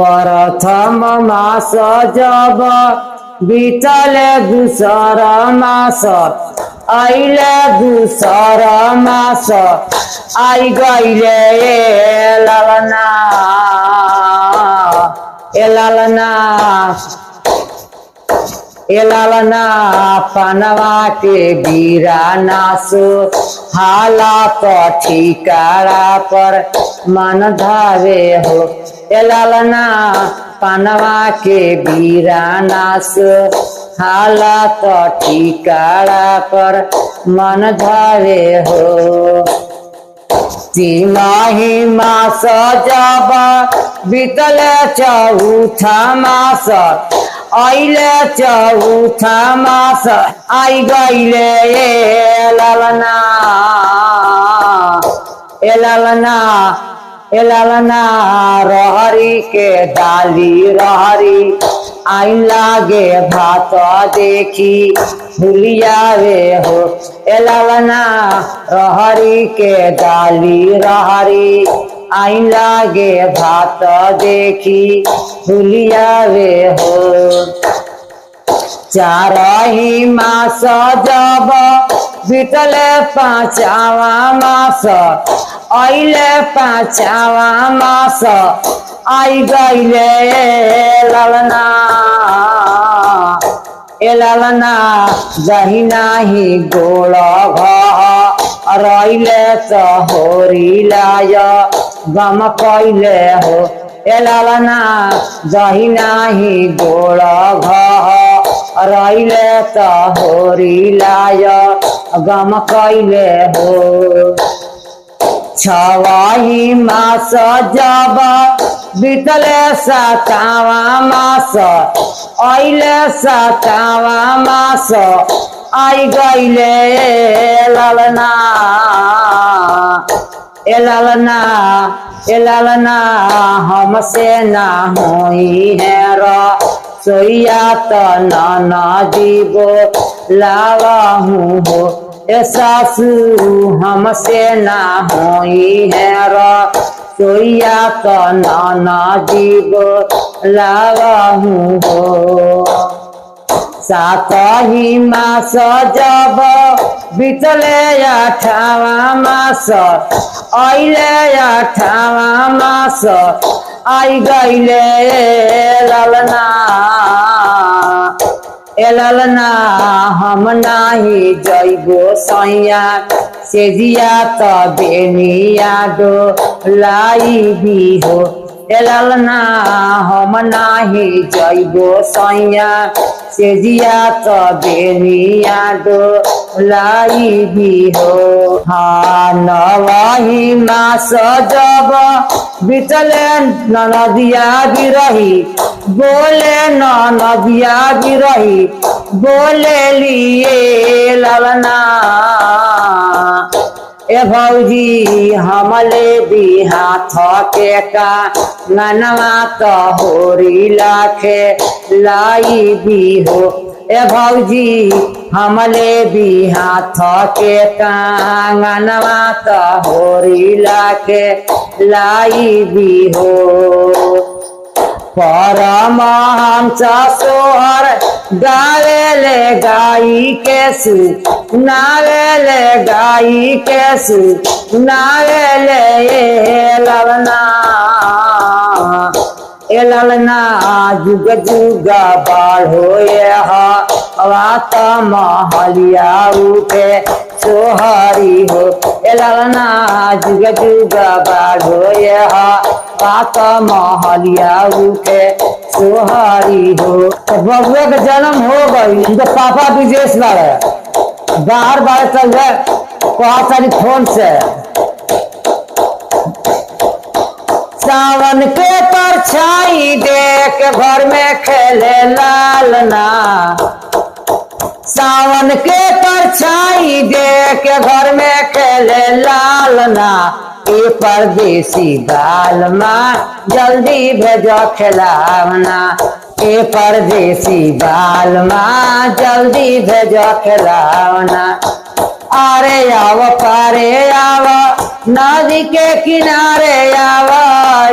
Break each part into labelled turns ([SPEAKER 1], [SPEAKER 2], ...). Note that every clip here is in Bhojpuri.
[SPEAKER 1] प्रथम मास जब बीतले दूसर मास आइले दूसर मास आई गईले ललना ललना पनवा के बीरा नासो हाला तो ठिकारा पर मन धावे हो ललना पनवा के बीरा नासो हाला तो ठिकारा पर मन धावे हो तिमाही मास जब बीतले चौथा मास आइले चौथा मास आई गईले ललना रहरी के डाली रहरी आई लागे भात देखी भूलियावे हो ललना रहरी के डाली रहरी आई लागे भात देखी भूलियावे हो चारही मास जब बीतले पांचवा मास आइले पांचवा मास आई गईले ललना जही नाही गोड़ घ रईले तो होरी लाय गम कैले हो ललना जही नाही गोड़ घ रईले तो होरी लाय गम कैले हो छवाही मास जब बीतले सातवा मास आइले सातवा मास आई गईले ललना हमसे ना होई है सोइया तो नाना जीवो लावा हूँ हो सासू हमसे ना होई है सोइया तो नाना जीवो लावा हूँ हो सातही मास जब बीतले आठवा मास आइले आठवा मास आई गईले ललना हम नाही जइबो सैया से जिया तो बेनिया दो लाई भी हो ललना हम नाही जइबो सैया से जिया तो बेनिया दो लाई भी हो हाँ नवही मास जब बीतले नदिया भी रही बोले नदिया भी रही बोले लिए ललना ए भौजी हमले भी हाथ के का ननवा तो होरी लाखे लाई भी हो ए भौजी हमले भी हाथ के का ननवा तो होरी लाखे लाई भी हो परमहंस सोहर गावेले गाई के सुनावेले गाई के सुनावेले ललना जुग जुग बाढ़ो वात महलिया उठे सोहरी हो ललना जुग जुग बाढ़ो वात महलिया उठे सोहरी हो बबुआ का जन्म हो गई इनका पापा विदेश बारे बाहर बाहर चल जाए कहा सारी फोन से सावन के परछाई देख घर में खेले लालना सावन के परछाई देख घर में खेले लालना ए परदेसी बालमा जल्दी भेजो खिलावना ए परदेसी बालमा जल्दी भेजो खिलावना। अरे आव पारे आव नदी के किनारे आव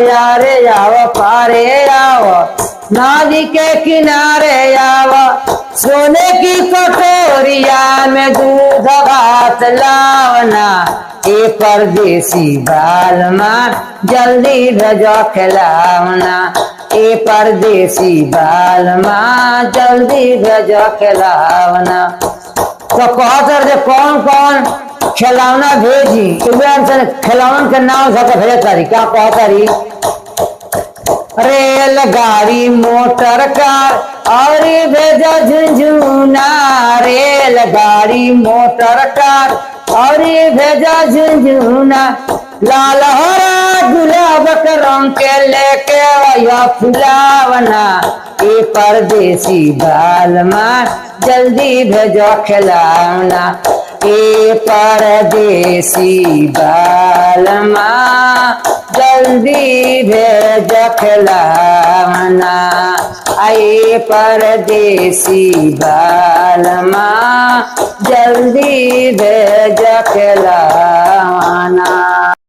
[SPEAKER 1] यारे आव पारे आव नदी के किनारे आव सोने की कटोरिया में दूध भात लावना ए परदेसी बालमा जल्दी भेजो खिलावना ए परदेसी बालमा जल्दी भेजो खिलावना। तो कहतर जे कौन कौन खिलौना भेजी खिलौन के नाम सबके भेजे तारी क्या कहतारी रेलगाड़ी मोटर कार और भेजा झुंझुना रेलगाड़ी मोटर कार और भेजा झुंझुना लाल हरा गुलाब के रंग के लेके आया फुलावना ए परदेसी बालमा जल्दी भेजो खिलौना ए परदेसी बालमा जल्दी भेजो खिलौना आए परदेसी बालमा जल्दी भेजो खिलौना।